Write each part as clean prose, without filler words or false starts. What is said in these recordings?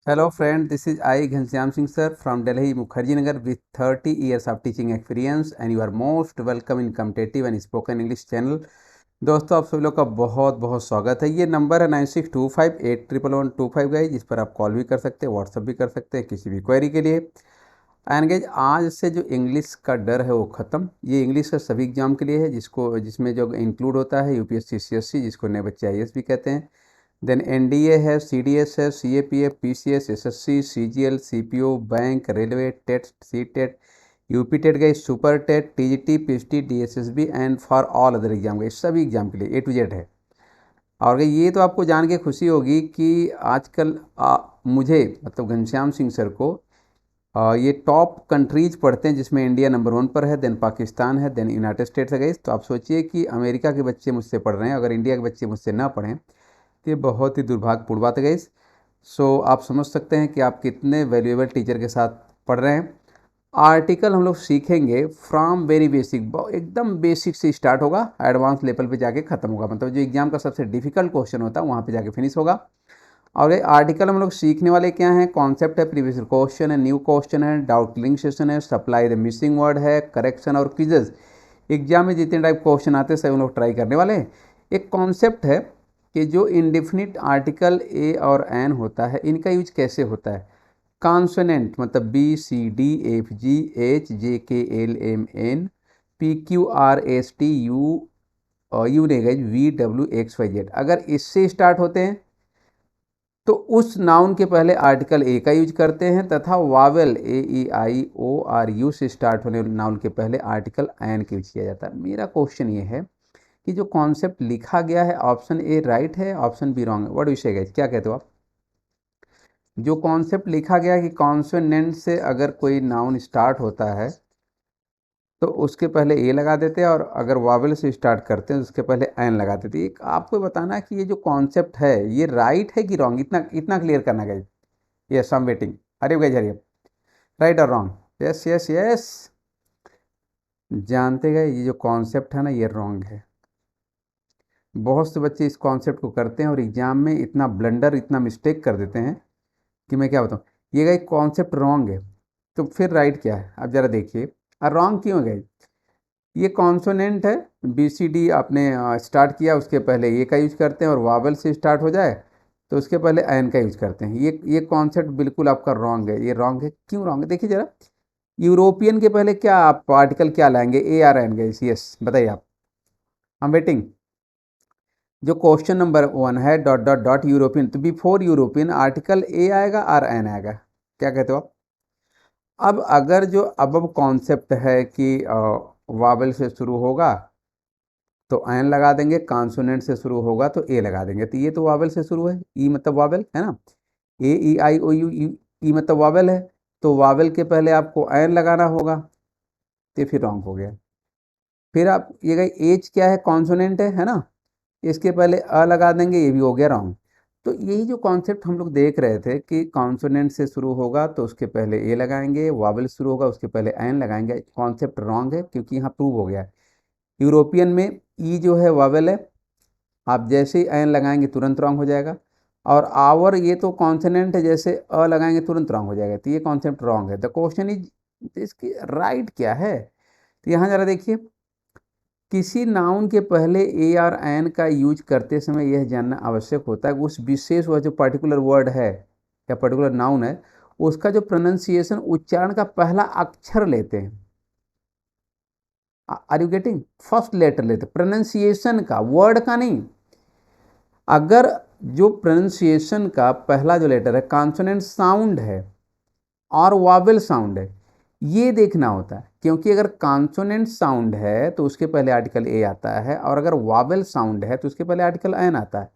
Hello friend, this is I Ghanshyam Singh sir from Delhi Mukherjee Nagar with 30 years of teaching experience and you are most welcome in competitive and spoken English channel। दोस्तों आप सभी लोग का बहुत बहुत स्वागत है। ये नंबर है 9625811125 गाइज, जिस पर आप कॉल भी कर सकते हैं, व्हाट्सअप भी कर सकते हैं किसी भी क्वेरी के लिए। एंड गाइज आज से जो इंग्लिश का डर है वो ख़त्म। ये इंग्लिश का सभी एग्जाम के लिए है, जिसमें जो इंक्लूड होता है यूपीएससी सीएससी, जिसको नए बच्चे आईएएस भी कहते हैं। देन एनडीए है, सीडीएस है, CAPF, PCS, SSC, CGL, CPO, bank, railway, TET, CTET, UP TET गए, super TET, TGT, PHT, DSSB and for all other exam गए। सभी एग्जाम के लिए ए टू जेड है। और ये तो आपको जान के खुशी होगी कि आजकल मुझे मतलब घनश्याम सिंह सर को ये टॉप कंट्रीज पढ़ते हैं, जिसमें इंडिया नंबर 1 पर है, देन पाकिस्तान है, देन यूनाइटेड स्टेट्स है गई। तो आप सोचिए कि अमेरिका के बच्चे मुझसे पढ़ रहे हैं, अगर इंडिया के बच्चे मुझसे ना पढ़ें तो ये बहुत ही दुर्भाग्यपूर्ण बात है गाइस। सो आप समझ सकते हैं कि आप कितने वैल्यूएबल टीचर के साथ पढ़ रहे हैं। आर्टिकल हम लोग सीखेंगे फ्रॉम वेरी बेसिक, एकदम बेसिक से स्टार्ट होगा, एडवांस लेवल पे जाके ख़त्म होगा। मतलब जो एग्जाम का सबसे डिफिकल्ट क्वेश्चन होता है वहाँ पे जाके फिनिश होगा। और ये आर्टिकल हम लोग सीखने वाले क्या हैं? कॉन्सेप्ट है, प्रीवियस क्वेश्चन है, न्यू क्वेश्चन है, डाउट क्लिंग सेशन है, सप्लाई द मिसिंग वर्ड है, करेक्शन और क्विजेज। एग्जाम में जितने टाइप क्वेश्चन आते हैं सभी हम लोग ट्राई करने वाले हैं। एक कॉन्सेप्ट है कि जो इंडेफिनिट आर्टिकल ए और एन होता है, इनका यूज कैसे होता है। कॉन्सोनेंट मतलब B C D F G H J K L M N P Q R S T U U ने गए V W X Y Z, अगर इससे स्टार्ट होते हैं तो उस नाउन के पहले आर्टिकल ए का यूज करते हैं, तथा vowel A E I O U यू से स्टार्ट होने वाले नाउन के पहले आर्टिकल एन का यूज किया जाता है। मेरा क्वेश्चन ये है कि जो कॉन्सेप्ट लिखा गया है, ऑप्शन ए राइट है, ऑप्शन बी रॉन्ग है। व्हाट डू यू से गाइस, क्या कहते हो आप? जो कॉन्सेप्ट लिखा गया है कि कॉन्सोनेंट से अगर कोई नाउन स्टार्ट होता है तो उसके पहले ए लगा देते हैं, और अगर वावेल से स्टार्ट करते हैं तो उसके पहले एन लगा देते हैं। एक आपको बताना है कि ये जो कॉन्सेप्ट है ये राइट है कि रॉन्ग, इतना इतना क्लियर करना guys. Yes, I am waiting. अरे गाइस, हरिए, राइट और रॉन्ग? Yes yes yes. जानते गए ये जो कॉन्सेप्ट है ना, ये रॉन्ग है। बहुत से बच्चे इस कॉन्सेप्ट को करते हैं और एग्जाम में इतना ब्लंडर, इतना मिस्टेक कर देते हैं कि मैं क्या बताऊँ। ये गई कॉन्सेप्ट रॉन्ग है, तो फिर राइट क्या है? अब ज़रा देखिए, रॉन्ग क्यों है गई? ये कॉन्सोनेंट है, बी सी डी आपने स्टार्ट किया, उसके पहले ए का यूज करते हैं, और वावल से स्टार्ट हो जाए तो उसके पहले एन का यूज करते हैं। ये कॉन्सेप्ट बिल्कुल आपका रॉन्ग है। ये रॉन्ग है, क्यों रॉन्ग है देखिए ज़रा। यूरोपियन के पहले क्या आप आर्टिकल क्या लाएंगे? ए आर एन गए? यस, बताइए आप। आई एम वेटिंग। जो क्वेश्चन नंबर 1 है डॉट डॉट डॉट यूरोपियन, तो बिफोर यूरोपियन आर्टिकल ए आएगा और एन आएगा। क्या कहते हो आप? अब अगर जो अब कॉन्सेप्ट है कि वावल से शुरू होगा तो एन लगा देंगे, कॉन्सोनेंट से शुरू होगा तो ए लगा देंगे। तो ये तो वावल से शुरू है, ई मतलब वावल है ना, ए ई आई ओ यू, ई मतलब वावल है, तो वावल के पहले आपको एन लगाना होगा, तो फिर रॉन्ग हो गया। फिर आप ये गई एच क्या है? कॉन्सोनेंट है ना, इसके पहले अ लगा देंगे, ये भी हो गया रॉन्ग। तो यही जो कॉन्सेप्ट हम लोग देख रहे थे कि कॉन्सोनेंट से शुरू होगा तो उसके पहले ए लगाएंगे, वावल शुरू होगा उसके पहले एन लगाएंगे। कॉन्सेप्ट रॉन्ग है क्योंकि यहाँ प्रूव हो गया है। यूरोपियन में ई जो है वावल है, आप जैसे ही एन लगाएंगे तुरंत रॉन्ग हो जाएगा। और आवर ये तो कॉन्सोनेंट है, जैसे अ लगाएंगे तुरंत रॉन्ग हो जाएगा। तो ये कॉन्सेप्ट रॉन्ग है। द क्वेश्चन इज, इसकी राइट क्या है? तो यहाँ ज़रा देखिए, किसी नाउन के पहले ए और एन का यूज करते समय यह जानना आवश्यक होता है कि उस विशेष वह जो पर्टिकुलर वर्ड है या पर्टिकुलर नाउन है, उसका जो प्रोनाउंसिएशन, उच्चारण का पहला अक्षर लेते हैं। Are you getting? First letter लेते, प्रोनाउंसिएशन का, वर्ड का नहीं। अगर जो प्रोनाउंसिएशन का पहला जो लेटर है कॉन्सोनेंट साउंड है और वावेल साउंड है, ये देखना होता है। क्योंकि अगर कॉन्सोनेंट साउंड है तो उसके पहले आर्टिकल ए आता है, और अगर वावेल साउंड है तो उसके पहले आर्टिकल एन आता है।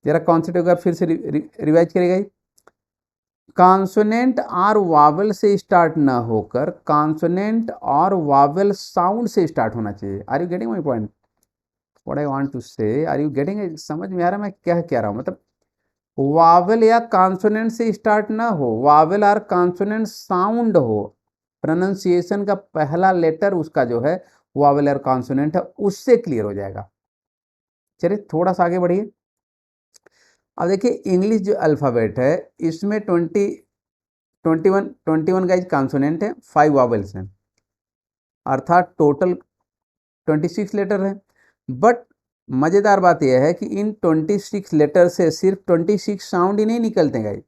जरा कॉन्सेप्ट एक बार फिर से रिवाइज करेगा। कॉन्सोनेंट और वावेल से स्टार्ट ना होकर कॉन्सोनेंट और वावेल साउंड से स्टार्ट होना चाहिए। Are you getting my point? What I want to say, are you getting? समझ में आ रहा है मैं क्या कह रहा हूँ? मतलब वावेल या कॉन्सोनेंट से स्टार्ट ना हो, वावेल और कॉन्सोनेंट साउंड हो, प्रोनाउंसिएशन का पहला लेटर उसका जो है वावेल और कॉन्सोनेंट है, उससे क्लियर हो जाएगा। चलिए थोड़ा सा आगे बढ़िए। अब देखिए इंग्लिश जो अल्फ़ाबेट है इसमें 21 गाइज कॉन्सोनेंट है, 5 वॉवेल्स हैं, अर्थात टोटल 26 लेटर है। बट मज़ेदार बात यह है कि इन 26 लेटर से सिर्फ 26 साउंड ही नहीं निकलते guys.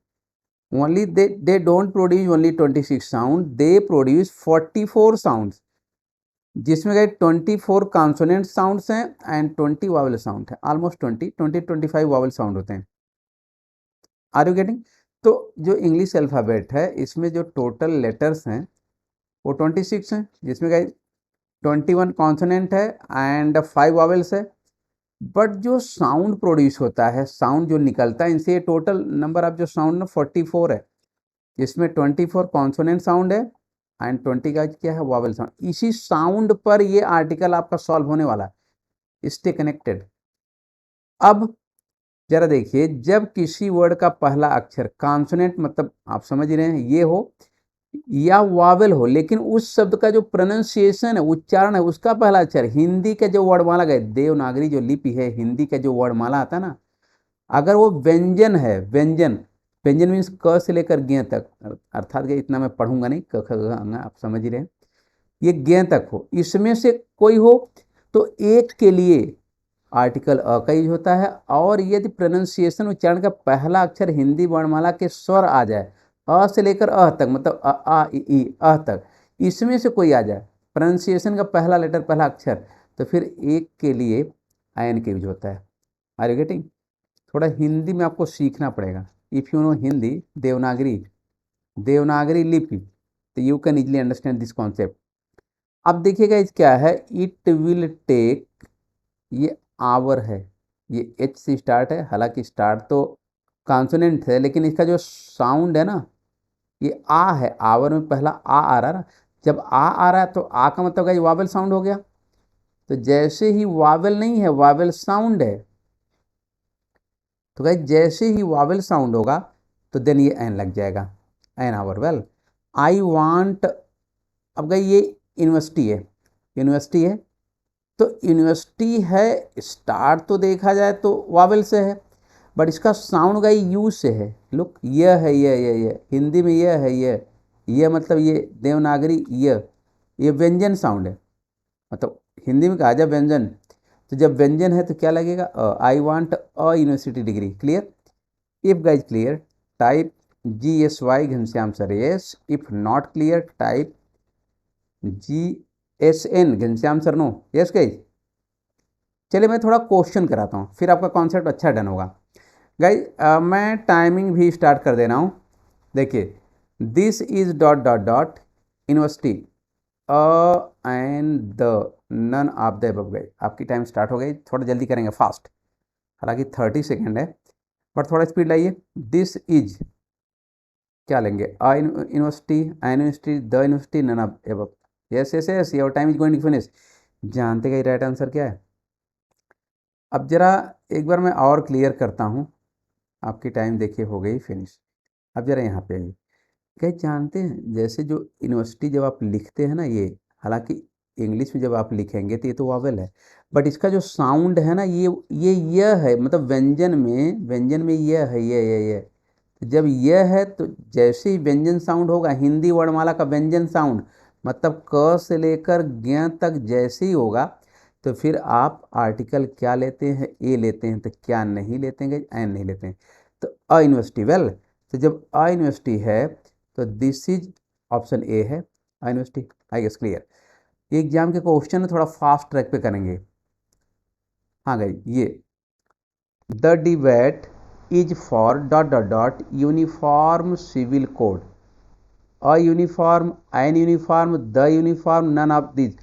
Only they don't produce only 26 sound, they produce 44 sounds, जिसमें गाइज 24 कॉन्सोनेंट साउंड्स हैं एंड 20 वावल साउंड है, ऑलमोस्ट 25 वावल साउंड होते हैं। Are you getting? तो जो इंग्लिश अल्फ़ाबेट है इसमें जो टोटल लेटर्स हैं वो 26 हैं, जिसमें गाइज 21 कॉन्सोनेंट है एंड 5 वावल्स है। बट जो साउंड प्रोड्यूस होता है, साउंड जो निकलता है इनसे, टोटल नंबर ऑफ जो साउंड ना 44 है, जिसमें 24 कॉन्सोनेंट साउंड है एंड 20 का क्या है, वावल साउंड। इसी साउंड पर ये आर्टिकल आपका सॉल्व होने वाला है, स्टे कनेक्टेड। अब जरा देखिए, जब किसी वर्ड का पहला अक्षर कॉन्सोनेंट, मतलब आप समझ रहे हैं ये हो या वावेल हो, लेकिन उस शब्द का जो प्रोनाउंसिएशन है, उच्चारण है, उसका पहला अक्षर, हिंदी का जो वर्णमाला गए, देवनागरी जो लिपि है, हिंदी का जो वर्णमाला आता है ना, अगर वो व्यंजन है, व्यंजन, व्यंजन मीन्स क से लेकर ज्ञ तक, अर्थात इतना मैं पढ़ूंगा नहीं, क ख ग घ, आप समझ ही रहे हैं, ये ज्ञ तक हो, इसमें से कोई हो तो एक के लिए आर्टिकल अ का यूज होता है। और यदि प्रोनाउंसिएशन, उच्चारण का पहला अक्षर हिंदी वर्णमाला के स्वर आ जाए, अ से लेकर अ तक, मतलब अ आ इ अ तक, इसमें से कोई आ जाए, प्रोनाउंसिएशन का पहला लेटर, पहला अक्षर, तो फिर एक के लिए आयन का यूज होता है। Are you getting? थोड़ा हिंदी में आपको सीखना पड़ेगा। If you know Hindi, Devanagari, Devanagari लिपि, तो you can easily understand this concept. अब देखिएगा इस क्या है, इट विल टेक, ये आवर है, ये एच से स्टार्ट है, हालांकि स्टार्ट तो कॉन्सोनेंट है, लेकिन इसका जो साउंड है ना, ये आ है, आवर में पहला आ रहा है ना, जब आ रहा है तो आ का मतलब ये वावेल साउंड हो गया। तो जैसे ही वावेल नहीं है, वावेल साउंड है, तो गाइस जैसे ही वावेल साउंड होगा तो देन ये एन लग जाएगा, an hour. Well, I want, अब गई ये यूनिवर्सिटी है, यूनिवर्सिटी है, तो यूनिवर्सिटी है, स्टार्ट तो देखा जाए तो वावेल से है, बट इसका साउंड गई यू से है। लुक, यह है, ये हिंदी में यह है, यह मतलब ये देवनागरी, ये व्यंजन साउंड है, मतलब हिंदी में कहा जाए व्यंजन, तो जब व्यंजन है तो क्या लगेगा, I want a university degree. Clear? If guys clear, type GSY Ghanshyam sir yes, if not clear type GSN Ghanshyam sir no. Yes guys, चलिए मैं थोड़ा क्वेश्चन कराता हूँ, फिर आपका कॉन्सेप्ट अच्छा डन होगा। गाइज मैं टाइमिंग भी स्टार्ट कर दे रहा हूँ। देखिए, this is dot dot dot university and the none of the above. गई आपकी टाइम स्टार्ट हो गई, थोड़ा जल्दी करेंगे, फास्ट, हालांकि 30 सेकेंड है, बट थोड़ा स्पीड लाइए। दिस इज क्या लेंगे, a university, an university, the university, none of above. Yes yes yes, your time is going to finish. जानते गए राइट आंसर क्या है? अब जरा एक बार मैं और क्लियर करता हूँ, आपकी टाइम देखिए हो गई फिनिश। अब जरा यहाँ पे आइए, क्या जानते हैं, जैसे जो यूनिवर्सिटी जब आप लिखते हैं ना, ये हालांकि इंग्लिश में जब आप लिखेंगे तो ये तो वावेल है, बट इसका जो साउंड है ना, ये है, मतलब व्यंजन में यह है, ये तो जब यह है तो जैसे ही व्यंजन साउंड होगा, हिंदी वर्णमाला का व्यंजन साउंड, मतलब क से लेकर ज्ञ तक जैसे ही होगा, तो फिर आप आर्टिकल क्या लेते हैं, ए लेते हैं, तो क्या नहीं लेते हैं, एन नहीं लेते हैं, तो अ यूनिवर्सिटी। वेल, तो जब अ यूनिवर्सिटी है तो दिस इज ऑप्शन ए है, a university. I guess clear? Exam के क्वेश्चन थोड़ा फास्ट ट्रैक पे करेंगे। हाँ गई, ये the debate is for dot dot dot uniform civil code, a uniform, an uniform, the uniform, none of this.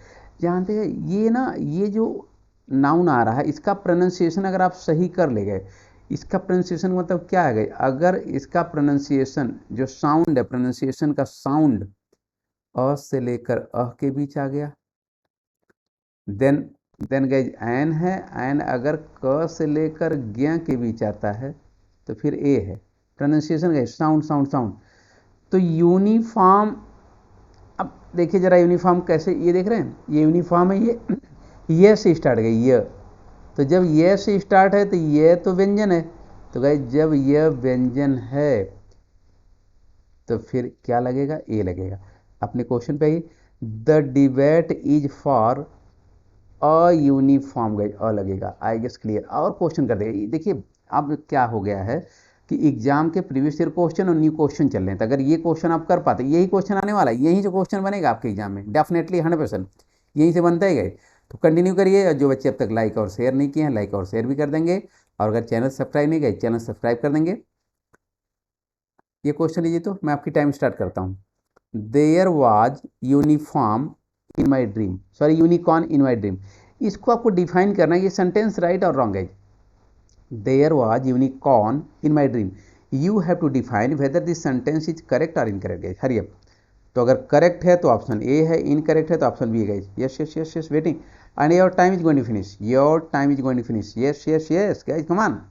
जानते हैं ये ना, ये जो नाउन आ रहा है इसका प्रोनाउंसिएशन अगर आप सही कर ले गए, इसका प्रोनाउंसिएशन मतलब क्या है, अगर इसका प्रोनाउंसिएशन जो साउंड है, प्रोनाउंसिएशन का साउंड अ से लेकर अ के बीच आ गया, देन गाइज एन है, एन अगर क से लेकर ज्ञ के बीच आता है तो फिर ए है। प्रोनाउंसिएशन का साउंड साउंड साउंड, तो यूनिफॉर्म। अब देखिए जरा यूनिफॉर्म कैसे, ये देख रहे हैं, ये यूनिफॉर्म है, ये से स्टार्ट गई, ये, तो जब ये से स्टार्ट है तो ये तो व्यंजन है, तो गाइस जब यह व्यंजन है तो फिर क्या लगेगा, ए लगेगा। अपने क्वेश्चन पे आइए, the debate is for a uniform, guys a लगेगा, आई गेस क्लियर। और क्वेश्चन कर देगा, देखिए अब क्या हो गया है कि एग्जाम के प्रीवियस ईयर क्वेश्चन और न्यू क्वेश्चन चल रहे हैं, तो अगर ये क्वेश्चन आप कर पाते, यही क्वेश्चन आने वाला है, यही जो क्वेश्चन बनेगा आपके एग्जाम में डेफिनेटली 100% यहीं से बनता ही गए। तो कंटिन्यू करिए, और जो बच्चे अब तक लाइक और शेयर नहीं किए हैं लाइक और शेयर भी कर देंगे, और अगर चैनल सब्सक्राइब नहीं किए चैनल सब्सक्राइब कर देंगे। ये क्वेश्चन लीजिए, तो मैं आपकी टाइम स्टार्ट करता हूँ। There was uniform in my dream, sorry unicorn in my dream. इसको आपको डिफाइन करना है, ये सेंटेंस राइट और रॉन्ग है। There was unicorn in my dream, you have to define whether this sentence is correct और इनकरेक्ट। Hurry up. तो अगर करेक्ट है तो ऑप्शन ए है, इनकरेक्ट है तो ऑप्शन बी है guys. Yes yes yes yes, waiting, and your time is going to finish, your time is going to finish. Yes yes yes guys, come on.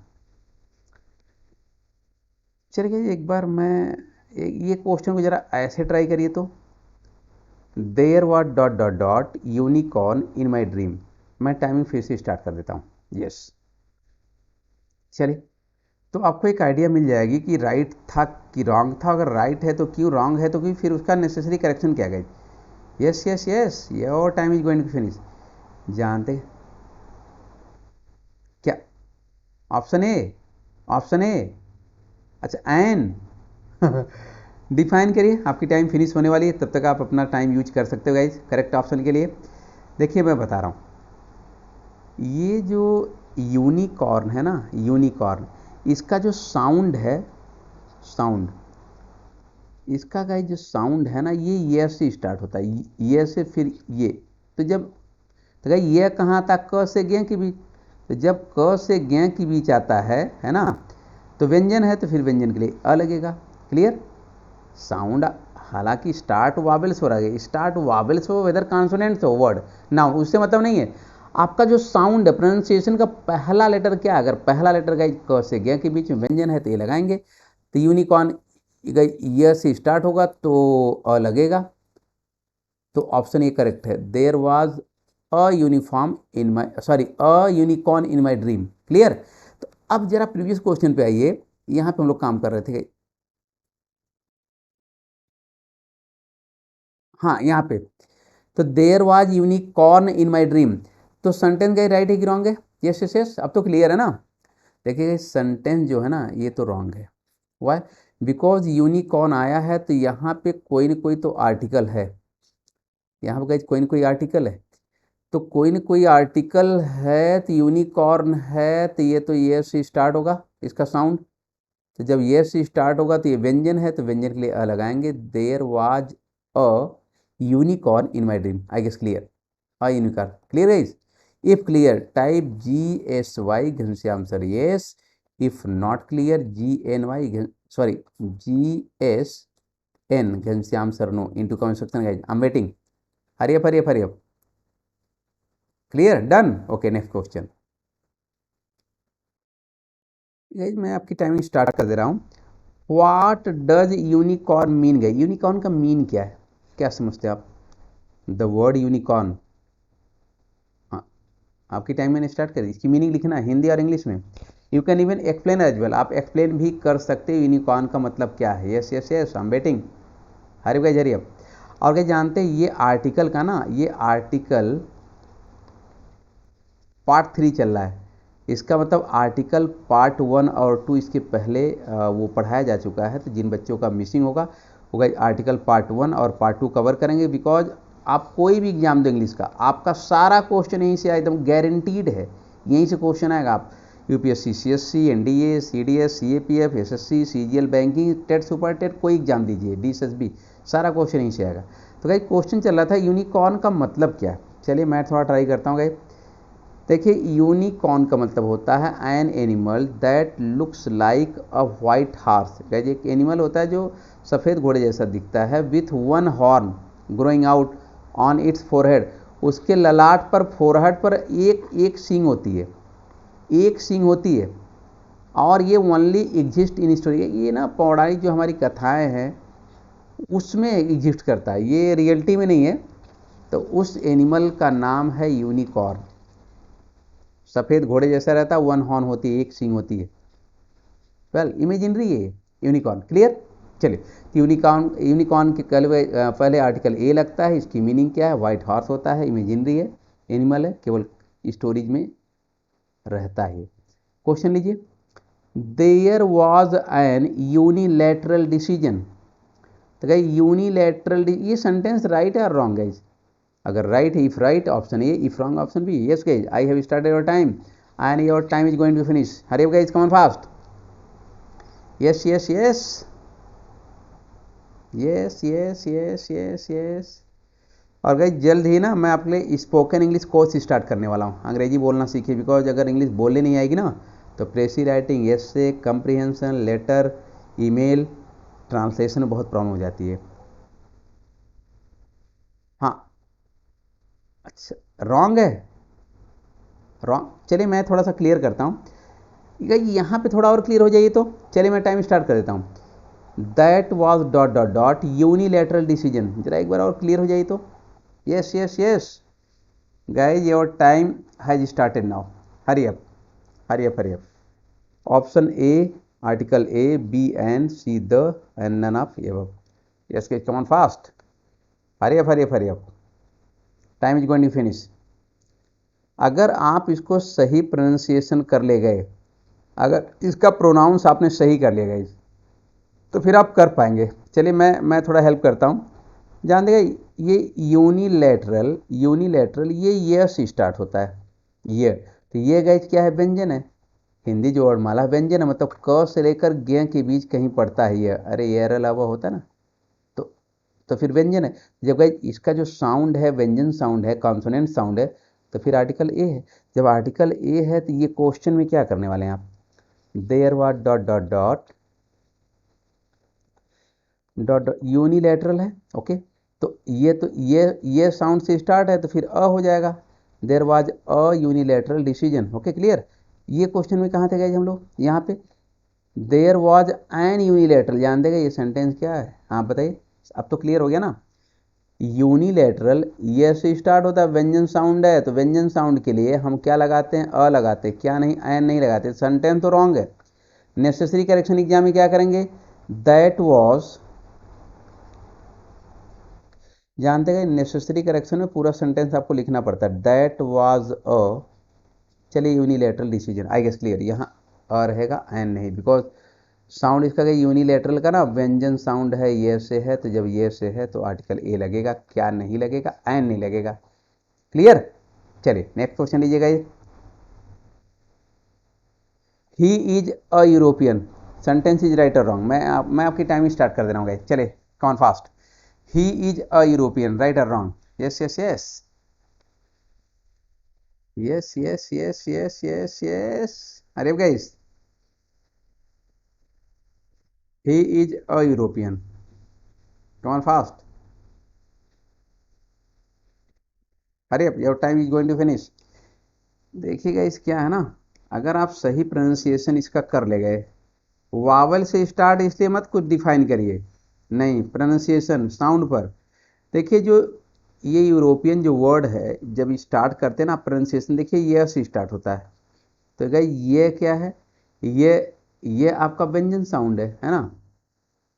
चलिए एक बार मैं ये क्वेश्चन को जरा ऐसे ट्राई करिए, तो there what dot dot dot unicorn in my dream. मैं टाइमिंग फिर से स्टार्ट कर देता हूँ। यस, चलिए, तो आपको एक आइडिया मिल जाएगी कि राइट था कि रॉन्ग था। अगर राइट है तो क्यों, रॉन्ग है तो क्यों, फिर उसका नेसेसरी करेक्शन क्या गई। Yes yes yes, your time is going to finish. जानते क्या, ऑप्शन ए, ऑप्शन ए, अच्छा एन। डिफाइन करिए, आपकी टाइम फिनिश होने वाली है, तब तक आप अपना टाइम यूज कर सकते हो गाइज करेक्ट ऑप्शन के लिए। देखिए मैं बता रहा हूँ, ये जो यूनिकॉर्न है ना, यूनिकॉर्न, इसका जो साउंड है, साउंड इसका गाइज जो साउंड है ना, ये से स्टार्ट होता है, ये से फिर ये। तो जब, तो गाइज ये कहाँ आता, क से गे के बीच। तो जब क से गे के बीच आता है ना, तो व्यंजन है तो फिर व्यंजन के लिए अ लगेगा। क्लियर। साउंड, हालांकि स्टार्ट वावेल से हो रहा है, स्टार्ट वावेल से हो वेदर कॉन्सोनेंट से हो वर्ड ना, उससे मतलब नहीं है। आपका जो साउंड है, प्रोनाउंसिएशन का पहला लेटर क्या, अगर पहला लेटर गाइज क से ग के बीच में व्यंजन है तो ये लगाएंगे। तो यूनिकॉर्न ये से स्टार्ट होगा तो अ लगेगा, तो ऑप्शन ए करेक्ट है। There was a uniform in my, sorry a unicorn in my dream. Clear. तो अब जरा प्रीवियस क्वेश्चन पे आइए, यहाँ पे हम लोग काम कर रहे थे। हाँ यहाँ पे, तो there was unicorn in my dream, तो सेंटेंस गई राइट है कि रॉन्ग है। यस यस यस, अब तो क्लियर है ना। देखिए सेंटेंस जो है ना ये तो रॉन्ग है। वाई, बिकॉज यूनिकॉर्न आया है तो यहाँ पे कोई ना कोई तो आर्टिकल है, यहाँ पे कोई ना कोई आर्टिकल है, तो कोई ना कोई आर्टिकल है तो यूनिकॉर्न है, तो ये से स्टार्ट होगा इसका साउंड। तो जब ये से स्टार्ट होगा तो ये व्यंजन है, तो व्यंजन के लिए अ लगाएंगे। There was a unicorn in my dream, I guess clear. A unicorn, clear guys. If clear type GSY Ghanshyam sir yes, if not clear GNY, sorry GSN Ghanshyam sir no, into comment section guys, I am waiting. Hurry up hurry up hurry up. Clear, done, okay next question. Guys मैं आपकी timing start कर दे रहा हूँ। What does unicorn mean, गए unicorn का mean क्या है, क्या समझते हैं आप द वर्ड यूनिकॉर्न। हाँ, आपकी टाइम मैंने स्टार्ट कर दी, इसकी मीनिंग लिखना है हिंदी और इंग्लिश में। You can even explain as well, आप एक्सप्लेन भी कर सकते हो यूनिकॉर्न का मतलब क्या है। Yes yes yes, I am waiting. Hari भाई जरिए। और क्या जानते हैं, ये आर्टिकल का ना, ये आर्टिकल पार्ट 3 चल रहा है। इसका मतलब आर्टिकल पार्ट 1 और 2 इसके पहले वो पढ़ाया जा चुका है, तो जिन बच्चों का मिसिंग होगा आर्टिकल पार्ट 1 और पार्ट 2 कवर करेंगे। बिकॉज आप कोई भी एग्जाम दो इंग्लिश का, आपका सारा क्वेश्चन यहीं से एकदम गारंटीड है, यहीं से क्वेश्चन आएगा। आप UPSC CSC NDA CDS CAPF SSC CGL banking TET super TET कोई एग्जाम दीजिए, DSSB, सारा क्वेश्चन यहीं से आएगा। तो भाई क्वेश्चन चल रहा था यूनिकॉर्न का मतलब क्या है। चलिए मैं थोड़ा ट्राई करता हूँ भाई। देखिए यूनिकॉर्न का मतलब होता है an animal that looks like a white horse. एक एनिमल होता है जो सफ़ेद घोड़े जैसा दिखता है, with one horn growing out on its forehead. उसके ललाट पर, फोरहेड पर एक एक सींग होती है, एक सींग होती है, और ये ओनली एग्जिस्ट इन स्टोरी। ये ना पौराणिक जो हमारी कथाएं हैं उसमें एग्जिस्ट करता है, ये रियलिटी में नहीं है। तो उस एनिमल का नाम है यूनिकॉर्न। सफ़ेद घोड़े जैसा रहता है, वन हॉर्न होती है, एक सींग होती है। वेल इमेजिनरी है यूनिकॉर्न। क्लियर। चलिए, यूनिकॉर्न, यूनिकॉर्न के पहले आर्टिकल ए लगता है, इसकी मीनिंग क्या है? वाइट हॉर्स होता है, इमेजिनरी है, एनिमल है, केवल स्टोरेज में रहता है। क्वेश्चन लीजिए, there was an unilateral decision. तो गई यूनिलैटरल, ये सेंटेंस राइट है और रॉन्ग गाइज? अगर राइट है, if right option A, if wrong option B. Yes guys, I have started your time and your time is going to finish. Hurry guys, come on fast. Yes yes yes yes yes yes yes yes. और guys जल्द ही ना मैं आपके लिए spoken English course start करने वाला हूँ। अंग्रेजी बोलना सीखिए, बिकॉज अगर इंग्लिश बोलने नहीं आएगी ना तो प्रेसी राइटिंग, एसे, कंप्रीहेंशन, लेटर, ईमेल, ट्रांसलेशन में बहुत प्रॉब्लम हो जाती है। हाँ, अच्छा रॉन्ग है, रॉन्ग। चलिए मैं थोड़ा सा क्लियर करता हूँ, यहाँ पे थोड़ा और क्लियर हो जाइए तो। चलिए मैं टाइम स्टार्ट कर देता हूँ। That was dot dot dot unilateral decision. जरा एक बार और क्लियर हो जाइए तो। Yes yes yes guys, your time has started now. Hurry up hurry up hurry up. Option A article A, B and C the and none of above. Yes guys, come on fast. Hurry up hurry up hurry up, time is going to finish. अगर आप इसको सही pronunciation कर ले गए, अगर इसका pronounce आपने सही कर लिया गाइज, तो फिर आप कर पाएंगे। चलिए मैं थोड़ा हेल्प करता हूँ। जान देगा, ये यूनिलैटरल, यूनिलैटरल ये से स्टार्ट होता है, ये। तो ये गाइज क्या है? व्यंजन है। हिंदी जो वर्णमाला व्यंजन है, मतलब क से लेकर ग के बीच कहीं पड़ता है ये। अरे ये अलावा होता है ना, तो फिर व्यंजन है। जब गाइज इसका जो साउंड है व्यंजन साउंड है, कॉन्सोनेंट साउंड है, तो फिर आर्टिकल ए है। जब आर्टिकल ए है तो ये क्वेश्चन में क्या करने वाले हैं आप? There was dot dot dot dot unilateral है, ओके। तो ये साउंड से स्टार्ट है तो फिर अ हो जाएगा। There was a unilateral decision. Okay clear. ये क्वेश्चन में कहाँ थे गए हम लोग? यहाँ पे देयर वाज एन यूनिलैटरल। जान देगा ये सेंटेंस क्या है? हाँ बताइए, अब तो क्लियर हो गया ना। यूनिलैटरल ये से स्टार्ट होता है, व्यंजन साउंड है, तो व्यंजन साउंड के लिए हम क्या लगाते हैं? अ लगाते हैं, क्या नहीं? एन नहीं लगाते। सेंटेंस तो रॉन्ग है। नेसेसरी करेक्शन एग्जाम में क्या करेंगे? दैट वाज, जानते हैं नेसेसरी करेक्शन में पूरा सेंटेंस आपको लिखना पड़ता है। दैट वाज अ, चलिए unilateral decision, I guess clear. यहाँ अ रहेगा, एन नहीं, बिकॉज साउंड इसका यूनिलैटरल का ना व्यंजन साउंड है, ये से है, तो जब ये से है तो आर्टिकल ए लगेगा, क्या नहीं लगेगा? एन नहीं लगेगा। क्लियर। चलिए नेक्स्ट क्वेश्चन लीजिएगा। ये ही is a European, sentence is right और रॉन्ग? मैं आपकी टाइम स्टार्ट कर दे रहा हूँ गाइस। चलिए come fast. He is a European, right और wrong? Yes yes yes yes yes yes yes yes yes. अरे guys, he is a European, come on fast. अरे your time is going to finish. देखिएगा इस क्या है ना, अगर आप सही प्रोनाउंसिएशन इसका कर ले गए, वावल से स्टार्ट इसलिए मत कुछ डिफाइन करिए, नहीं, प्रोनाउंसिएशन साउंड पर। देखिए जो ये यूरोपियन जो वर्ड है, जब स्टार्ट करते हैं ना प्रोनाउंसिएशन, देखिए ये से स्टार्ट होता है, तो गई ये क्या है? ये ये आपका व्यंजन साउंड है ना,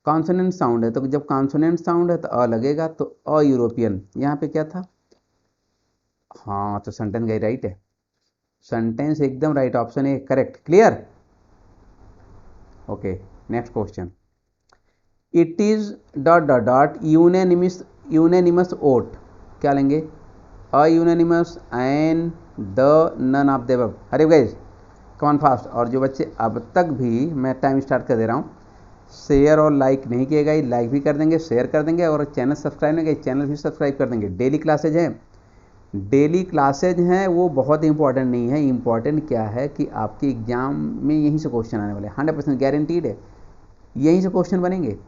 कॉन्सोनेंट साउंड है। तो जब कॉन्सोनेंट साउंड है तो अ लगेगा, तो अ यूरोपियन। यहाँ पे क्या था? हाँ, तो सेंटेंस गई राइट है, सेंटेंस एकदम right, option A correct. Clear. Okay next question. It is dot dot dot unanimous, unanimous vote. क्या लेंगे? A unanimous and the none of देव। अरे गाइस कम फास्ट। और जो बच्चे अब तक भी, मैं टाइम स्टार्ट कर दे रहा हूँ, शेयर और लाइक नहीं किएगा, लाइक भी कर देंगे, शेयर कर देंगे, और चैनल सब्सक्राइब नहीं किया, चैनल भी सब्सक्राइब कर देंगे। डेली क्लासेज हैं, डेली क्लासेज हैं, वो बहुत इंपॉर्टेंट नहीं है। इंपॉर्टेंट क्या है कि आपके एग्जाम में यहीं से क्वेश्चन आने वाले, 100% गारंटीड है, यहीं से क्वेश्चन बनेंगे।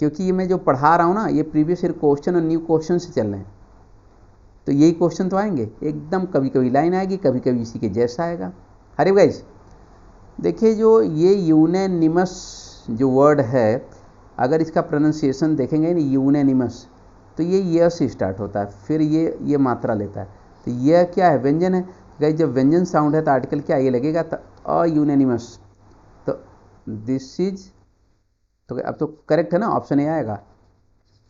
क्योंकि ये मैं जो पढ़ा रहा हूँ ना, ये प्रीवियस ईयर क्वेश्चन और न्यू क्वेश्चन से चल रहे हैं, तो यही क्वेश्चन तो आएंगे एकदम। कभी कभी लाइन आएगी, कभी कभी इसी के जैसा आएगा। अरे गाइस देखिए, जो ये यूनेनिमस जो वर्ड है, अगर इसका प्रोनाउंसिएशन देखेंगे ना, यूनेनिमस, तो ये से स्टार्ट होता है, फिर ये मात्रा लेता है, तो ये क्या है? व्यंजन है। गाइस जब व्यंजन साउंड है तो आर्टिकल क्या ये लगेगा? तो अ यूनेनिमस। तो दिस इज, तो अब तो करेक्ट है ना, ऑप्शन ए आएगा,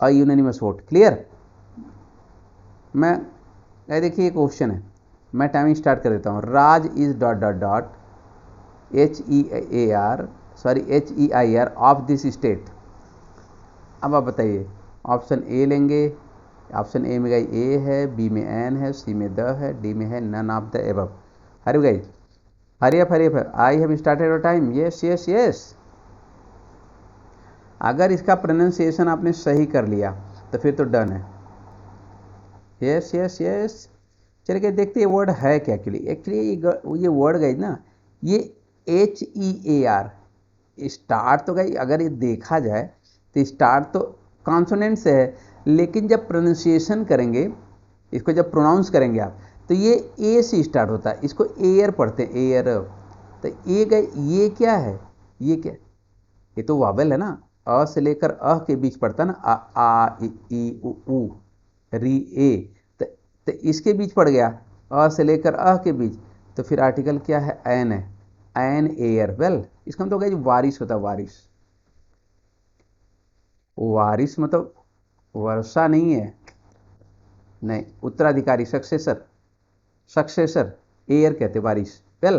अ यूनानिमस वोट। क्लियर। मैं देखिए क्वेश्चन है, मैं टाइमिंग स्टार्ट कर देता हूँ। Raj is dot dot dot HEAR, sorry HEIR of this state. अब आप बताइए, ऑप्शन ए लेंगे, ऑप्शन ए में गई ए है, बी में एन है, सी में द है, डी में है नन ऑफ द एबव। हरी गई, hurry up, I have started your time. Yes yes yes. अगर इसका प्रोनाउंसिएशन आपने सही कर लिया तो फिर तो डन है। Yes yes yes. चलिए देखते हैं वर्ड है क्या। एक्चुअली ये वर्ड गई ना, ये HEAR स्टार्ट तो गई, अगर ये देखा जाए तो स्टार्ट तो कॉन्सोनेंट से है, लेकिन जब प्रोनाउंसिएशन करेंगे, इसको जब प्रोनाउंस करेंगे आप, तो ये ए से स्टार्ट होता है, इसको एयर पढ़ते हैं, एयर। तो ये गई, ये क्या है, ये क्या, ये तो वावेल है ना, अ से लेकर अ के बीच पड़ता है ना, आ ई उ री ए। तो इसके बीच पड़ गया, अ से लेकर अ के बीच, तो फिर आर्टिकल क्या है, एन है, एन एयर। वेल इसका मतलब जो वारिस होता है, वारिस, वारिस मतलब वर्षा नहीं है, नहीं, उत्तराधिकारी, सक्सेसर, सक्सेसर, एयर कहते बारिश। वेल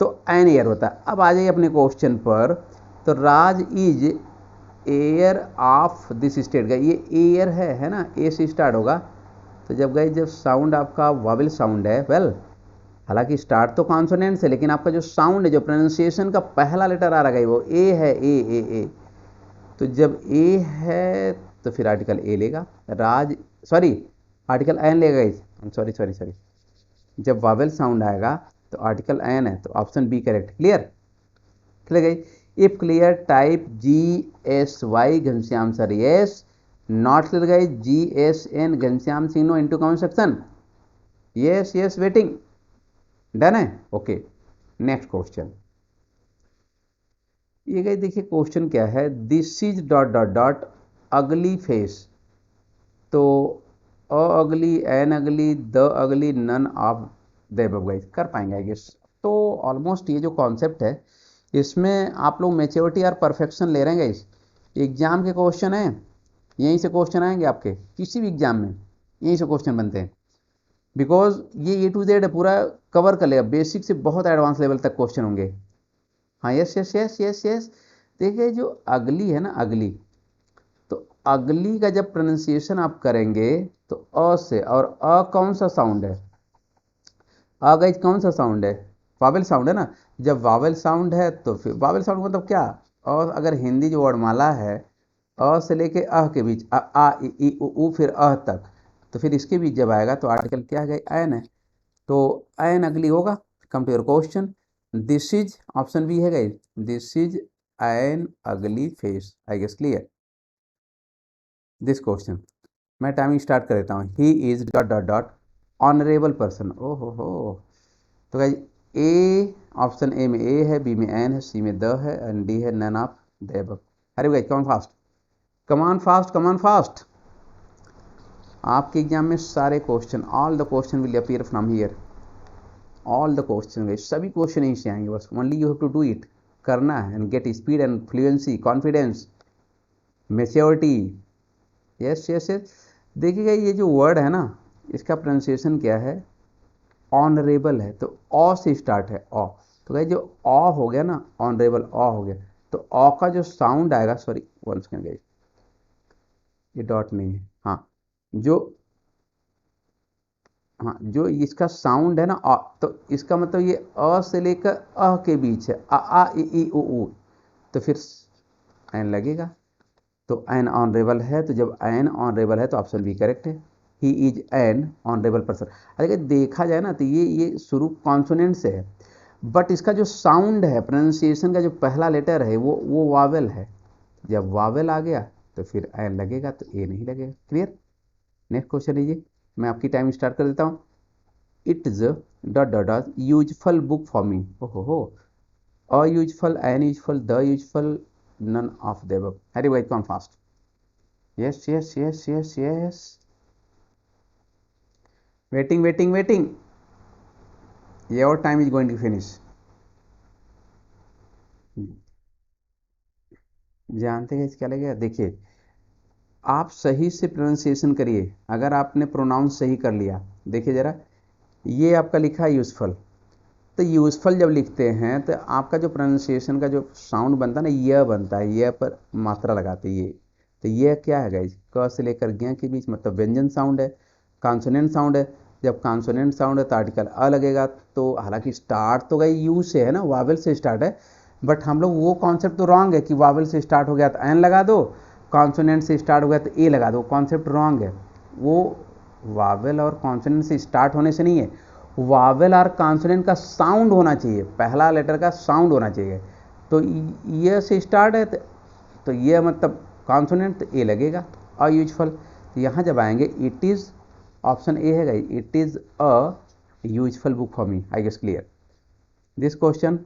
तो एन एयर होता है। अब आ जाइए अपने क्वेश्चन पर। तो Raj is heir of this state का, ये एयर है ना, ए से स्टार्ट होगा। तो जब गए, जब साउंड आपका वावेल साउंड है, वेल हालांकि स्टार्ट तो कॉन्सोनेंट से, लेकिन आपका जो साउंड है, जो प्रोनाउंसिएशन का पहला लेटर आ रहा है वो ए है, ए। तो जब ए है तो फिर आर्टिकल ए लेगा, राज, सॉरी आर्टिकल एन लेगा, सॉरी सॉरी सॉरी। जब वावेल साउंड आएगा तो आर्टिकल एन है, तो option B correct. Clear, clear गई। If clear type GSY Ghanshyam sir yes, not clear गई GSN Ghanshyam Singh no into comment section. Yes yes, waiting, done है, okay. Next question, ये गई, देखिए क्वेश्चन क्या है, this is dot dot dot ugly face. तो a ugly, an अगली, the अगली, none of the above. Guys कर पाएंगे आई गेस। तो ऑलमोस्ट ये जो कॉन्सेप्ट है, इसमें आप लोग मेच्योरिटी और परफेक्शन ले रहे हैं गाइस। एग्जाम के क्वेश्चन है, यहीं से क्वेश्चन आएंगे आपके, किसी भी एग्जाम में यहीं से क्वेश्चन बनते हैं, बिकॉज ये A to Z पूरा कवर कर लेगा, बेसिक से बहुत एडवांस लेवल तक क्वेश्चन होंगे। हाँ yes yes yes yes yes. देखिए जो अगली है ना, अगली, तो अगली का जब प्रोनाउंसिएशन आप करेंगे तो अ से, और अ कौन सा साउंड है, अ गाइस कौन सा साउंड है, वावेल साउंड है ना। जब वावेल साउंड है तो फिर वावेल साउंड मतलब क्या, और अगर हिंदी जो वर्णमाला है, अ से लेके अह के बीच, आ ई उ फिर अह तक, तो फिर इसके बीच जब आएगा तो आर्टिकल क्या है, एन है। तो एन अगली होगा। Come to your question, this is, option B है guys, this is an ugly face I guess. Clear this question. मैं टाइमिंग स्टार्ट कर देता हूँ। He is dot dot dot honourable person. ओ हो। तो गाइस ए, ऑप्शन ए में ए है, बी में एन है, सी में द है, एंड डी है नन ऑफ द अबव। अरे guys come fast, come on fast, come on fast. आपके एग्जाम में सारे question, all the question will appear from here, all the question guys, सभी क्वेश्चन यहीं से आएंगे, बस only you have to do it, करना है, and get speed and fluency, confidence, maturity. Yes yes yes. देखिएगा ये जो वर्ड है ना, इसका प्रोनाउंसिएशन क्या है, ऑनरेबल है, तो ऑ से स्टार्ट है, ऑ। तो गाइस जो ऑ हो गया ना, ऑनरेबल ऑ हो गया, तो ऑ का जो साउंड आएगा, सॉरी वन सेकंड गाइस, ये डॉट नहीं है, हाँ जो, हाँ जो इसका साउंड है ना अ, तो इसका मतलब ये अ से लेकर अ के बीच है, आ ई उ। तो फिर एन लगेगा, तो एन ऑनरेबल है, तो जब एन ऑनरेबल है तो ऑप्शन बी करेक्ट है, he is an honourable person. अगर देखा जाए ना तो ये शुरू कॉन्सोनेंट से है, बट इसका जो साउंड है, प्रोनाउंसिएशन का जो पहला लेटर है वो वावेल है। जब वावेल आ गया तो फिर एन लगेगा, तो ए नहीं लगेगा। क्लियर। नेक्स्ट क्वेश्चन लीजिए, मैं आपकी टाइम स्टार्ट कर देता हूँ। It is dot dot dot useful book for me. ओहो हो, a useful, an useful, the useful, none of the above. Hurry वाइट कॉन fast. Yes, yes, yes, yes, yes. Waiting, waiting, waiting. Your time is going to finish. जानते हैं क्या लगेगा? देखिए, आप सही से प्रोनाउंसिएशन करिए। अगर आपने प्रोनाउंस सही कर लिया, देखिए ज़रा, ये आपका लिखा है यूज़फुल, तो यूज़फुल जब लिखते हैं तो आपका जो प्रोनाउंसिएशन का जो साउंड बनता है ना, यह बनता है, यह पर मात्रा लगाते हैं ये। तो यह क्या है गाइज? क से लेकर ज्ञ के बीच, मतलब व्यंजन साउंड है, कॉन्सोनेंट साउंड है। जब कॉन्सोनेंट साउंड है तो आर्टिकल अ लगेगा। तो हालांकि स्टार्ट तो गई यू से है ना, वावल से स्टार्ट है, बट हम लोग वो कॉन्सेप्ट तो रॉन्ग है कि वावल से स्टार्ट हो गया तो एन लगा दो, कॉन्सोनेंट से स्टार्ट हो गया तो ए लगा दो। कॉन्सेप्ट रॉन्ग है। वो वावल और कॉन्सोनेंट से स्टार्ट होने से नहीं है, वावेल और कॉन्सोनेंट का साउंड होना चाहिए, पहला लेटर का साउंड होना चाहिए। तो ये से स्टार्ट है तो ये मतलब कॉन्सोनेंट, तो ए लगेगा अयूजफुल। तो यहाँ जब आएंगे, इट इज़, ऑप्शन ए है guys, it is a useful book for me, I guess clear this question.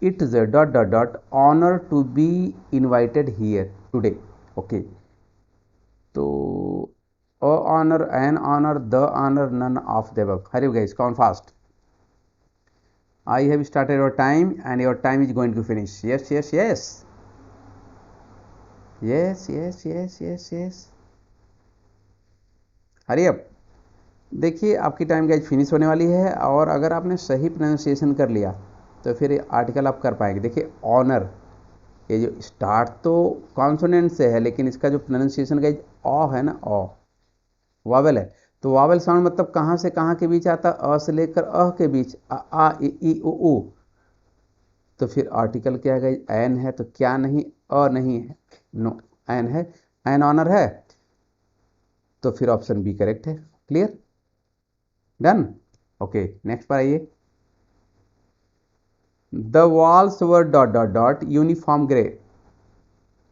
It is a dot dot dot honour to be invited here today. Okay, तो a honour, an honour, the honour, none of the above. Hurry guys, कौन fast? I have started your time and your time is going to finish. Yes, yes, yes. Yes, yes, yes, yes, yes. Hurry up. देखिए, आपकी time guys finish होने वाली है, और अगर आपने सही प्रोनाउंसिएशन कर लिया तो फिर आर्टिकल आप कर पाएंगे। देखिए, ऑनर, ये जो स्टार्ट तो कॉन्सोनेंट से है, लेकिन इसका जो प्रोनाउंसिएशन गाइज अ है ना, अ वावेल है। तो वावेल साउंड मतलब कहाँ से कहाँ के बीच आता है? अ से लेकर अ के बीच, आ ई उ ऊ। तो फिर आर्टिकल क्या है? एन है, तो क्या नहीं? अ नहीं है, नो, एन है, एन ऑनर है, तो फिर ऑप्शन बी करेक्ट है। Clear, done. ओके, नेक्स्ट पर आइए। The walls were dot dot dot uniform grey,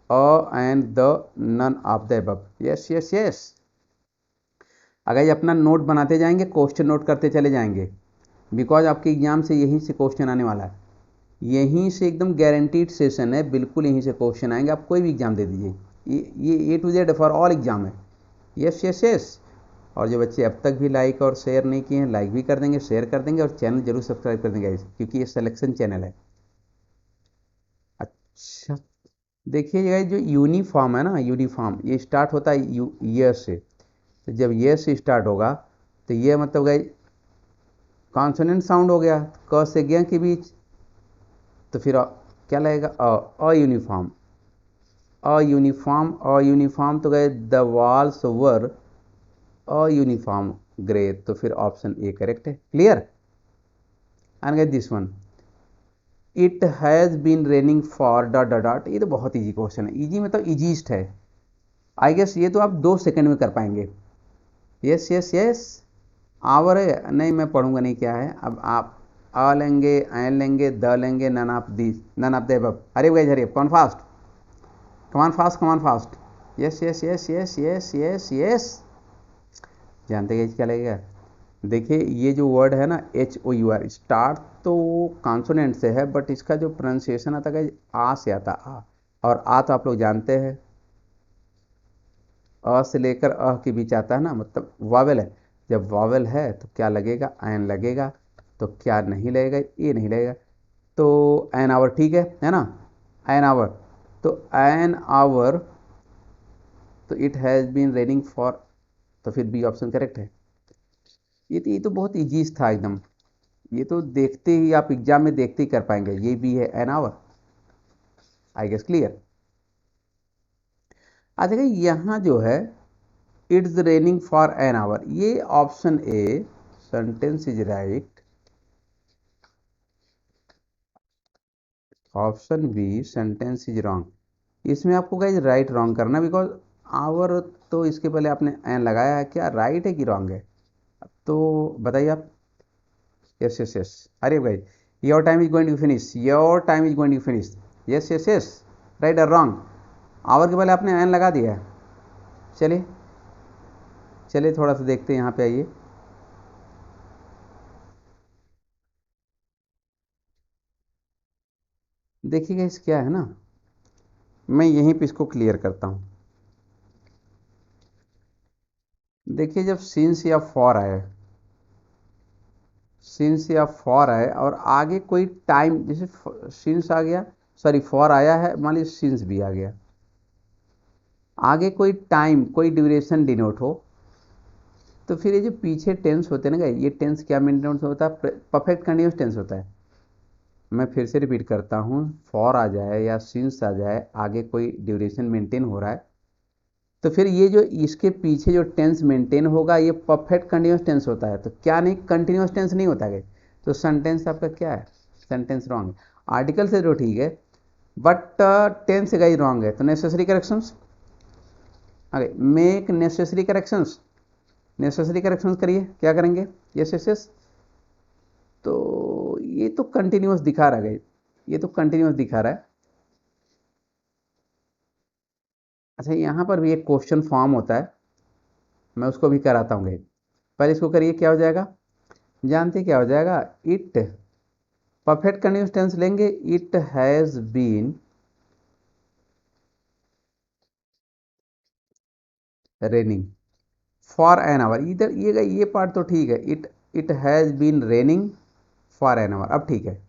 and the, none of the above. Yes yes yes. अगर ये अपना नोट बनाते जाएंगे, क्वेश्चन नोट करते चले जाएंगे, बिकॉज आपके एग्जाम से यहीं से क्वेश्चन आने वाला है। यहीं से एकदम गारंटीड सेशन है, बिल्कुल यहीं से क्वेश्चन आएंगे। आप कोई भी एग्जाम दे दीजिए, ये A to Z for all exam है। Yes yes yes. और जो बच्चे अब तक भी लाइक और शेयर नहीं किए हैं, लाइक भी कर देंगे, शेयर कर देंगे, और चैनल जरूर सब्सक्राइब कर देंगे क्योंकि ये सिलेक्शन चैनल है। अच्छा, देखिए गाइस, जो यूनिफॉर्म है ना, यूनिफॉर्म, ये स्टार्ट होता है यू, ये से। तो जब ये से स्टार्ट होगा तो ये मतलब गाइस कॉन्सोनेंट साउंड हो गया, क से ज्ञ के बीच। तो फिर क्या लगेगा? A uniform, a uniform, a uniform, तो गए the walls were a uniform grey. तो फिर ऑप्शन ए करेक्ट है। Clear, and get this one, it has been raining for dot dot dot. ये तो बहुत इजी क्वेश्चन है, इजी मतलब इजीस्ट है, आई गेस ये तो आप 2 सेकंड में कर पाएंगे। Yes yes yes. आवर है नहीं, मैं पढ़ूंगा नहीं क्या है। अब आप अ लेंगे, एन लेंगे, द लेंगे, none of the, none of the above. अरे गाइस, हरिए, कौन fast? Come on fast, come on fast. Yes yes yes yes yes yes yes. जानते हैं क्या लगेगा? देखिए, ये जो वर्ड है ना, H O U R, start तो कॉन्सोनेंट से है, बट इसका जो प्रोनाउंसिएशन आता है आ से आता, आ। और आ तो आप लोग जानते हैं, अ से लेकर अ के बीच आता है ना, मतलब वावेल है। जब वावेल है तो क्या लगेगा? एन लगेगा। तो क्या नहीं लगेगा? ये नहीं लगेगा। तो एन आवर, ठीक है ना, एन आवर। तो एन आवर, तो it has been raining for, तो फिर बी ऑप्शन करेक्ट है। ये तो बहुत ईजी था एकदम। ये तो देखते ही आप एग्जाम में देखते ही कर पाएंगे। ये भी है an hour, I guess clear. आ देखिए, यहाँ जो है, it's raining for an hour, ये option A sentence is right, option B sentence is wrong. इसमें आपको गाइस राइट रॉन्ग करना, बिकॉज आवर तो इसके पहले आपने एन लगाया है, क्या राइट है कि रॉन्ग है? तो बताइए आप। Yes yes yes. अरे भाई, your time is going to finish, your time is going to finish. Yes yes yes, right और रॉन्ग? आवर के पहले आपने एन लगा दिया है। चलिए चलिए, थोड़ा सा देखते हैं, यहाँ पे आइए। देखिएगा, इस क्या है ना, मैं यहीं पे इसको क्लियर करता हूँ। देखिए, जब सिंस या फॉर आए, सिंस या फॉर आए और आगे कोई टाइम, जैसे सिंस आ गया, सॉरी फॉर आया है, मान लीजिए सिंस भी आ गया, आगे कोई टाइम कोई ड्यूरेशन डिनोट हो, तो फिर ये जो पीछे टेंस होते हैं ना, ये टेंस क्या मेंटेन होता है? परफेक्ट कंटिन्यूस टेंस होता है। मैं फिर से रिपीट करता हूँ, फॉर आ जाए या सिंस आ जाए, आगे कोई ड्यूरेशन मेंटेन हो रहा है, तो फिर ये जो इसके पीछे जो टेंस मेंटेन होगा ये परफेक्ट कंटिन्यूस टेंस होता है। तो क्या नहीं, कंटिन्यूस टेंस नहीं होता है। तो सेंटेंस आपका क्या है? Sentence wrong. आर्टिकल से तो ठीक है, बट टेंस का ही रॉन्ग है। तो नेसेसरी करेक्शंस, आगे make necessary corrections, necessary corrections करिए, क्या करेंगे? Yes yes yes. तो ये तो कंटिन्यूस दिखा रहा है, ये तो कंटिन्यूस दिखा रहा है। अच्छा, यहाँ पर भी एक क्वेश्चन फॉर्म होता है, मैं उसको भी कराता हूँ। पहले इसको करिए, क्या हो जाएगा? जानते क्या हो जाएगा? इट, परफेक्ट कंटिन्यूस टेंस लेंगे, it has been raining for an hour. इधर ये पार्ट तो ठीक है, it has been raining for an hour, अब ठीक है,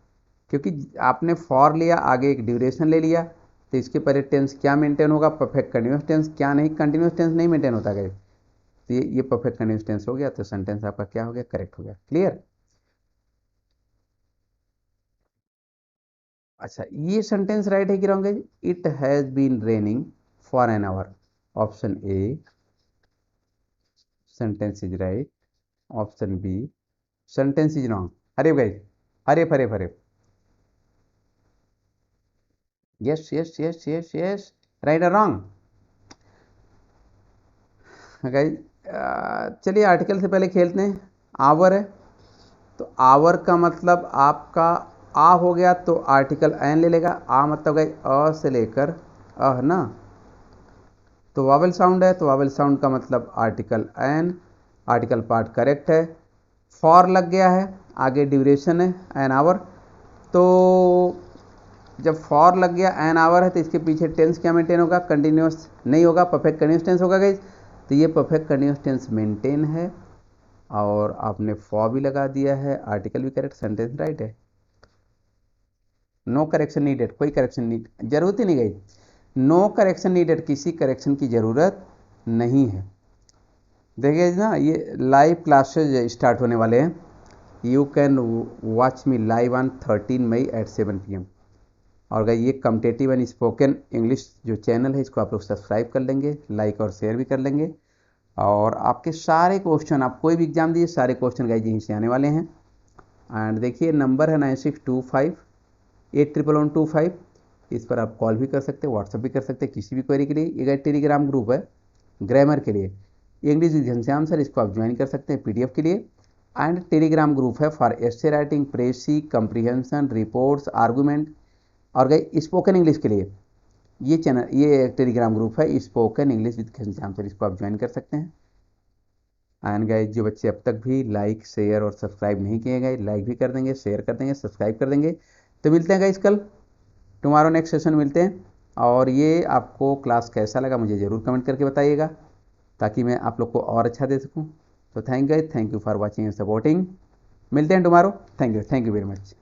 क्योंकि आपने फॉर लिया, आगे एक ड्यूरेशन ले लिया, तो इसके पहले टेंस क्या मेंटेन होगा? Perfect continuous tense. क्या नहीं, कंटिन्यूस टेंस नहीं मेंटेन होता गया। तो ये परफेक्ट कंटिन्यूस टेंस हो गया, तो सेंटेंस आपका क्या हो गया? करेक्ट हो गया। क्लियर? अच्छा, ये सेंटेंस राइट है कि रॉन्ग है? It has been raining for an hour, option A sentence is right, option B sentence is wrong. अरे भाई, अरे फरे फरे, yes yes yes yes yes, right और रॉन्ग? गाइस, चलिए आर्टिकल से पहले खेलते हैं। आवर है, तो आवर का मतलब आपका आ हो गया, तो आर्टिकल एन ले लेगा। आ मतलब गई अ से लेकर अह ना, तो वावल साउंड है, तो वावल साउंड का मतलब article an, article part correct है। फॉर लग गया है, आगे ड्यूरेशन है एन आवर, तो जब फॉर लग गया एन आवर है, तो इसके पीछे टेंस क्या मेंटेन होगा? कंटिन्यूस नहीं होगा, परफेक्ट कंटिन्यूस टेंस होगा गाइस। तो ये परफेक्ट कंटिन्यूस टेंस मेंटेन है, और आपने फॉर भी लगा दिया है, आर्टिकल भी करेक्ट, सेंटेंस राइट है। नो करेक्शन नीडेड, कोई करेक्शन नीड जरूरत ही नहीं गई। नो करेक्शन नीडेड, किसी करेक्शन की जरूरत नहीं है। देखिए ना, ये लाइव क्लासेज स्टार्ट होने वाले हैं। You can watch me live on 13 May at 7 PM। और अगर ये कम्पिटेटिव एंड स्पोकन इंग्लिश जो चैनल है, इसको आप लोग सब्सक्राइब कर लेंगे, लाइक और शेयर भी कर लेंगे, और आपके सारे क्वेश्चन, आप कोई भी एग्जाम दीजिए, सारे क्वेश्चन गाइज यहीं से आने वाले हैं। एंड देखिए, नंबर है 9625811125, इस पर आप कॉल भी कर सकते हैं, व्हाट्सअप भी कर सकते हैं किसी भी क्वेरी के लिए। ये गाइड टेलीग्राम ग्रुप है ग्रामर के लिए, इंग्लिश विद घनश्याम सर, इसको आप ज्वाइन कर सकते हैं पीडीएफ के लिए। एंड टेलीग्राम ग्रुप है for essay writing, precis, comprehension, reports, argument, और गई स्पोकन इंग्लिश के लिए ये चैनल, ये टेलीग्राम ग्रुप है spoken English with Ghanshyam sir, इसको आप ज्वाइन कर सकते हैं। एंड गाइज, जो बच्चे अब तक भी लाइक शेयर और सब्सक्राइब नहीं किए गए, लाइक भी कर देंगे, शेयर कर देंगे, सब्सक्राइब कर देंगे। तो मिलते हैं गाइज कल, टुमारो नेक्स्ट सेशन मिलते हैं। और ये आपको क्लास कैसा लगा मुझे ज़रूर कमेंट करके बताइएगा, ताकि मैं आप लोग को और अच्छा दे सकूँ। तो thank you for watching and supporting. मिलते हैं tomorrow. Thank you very much.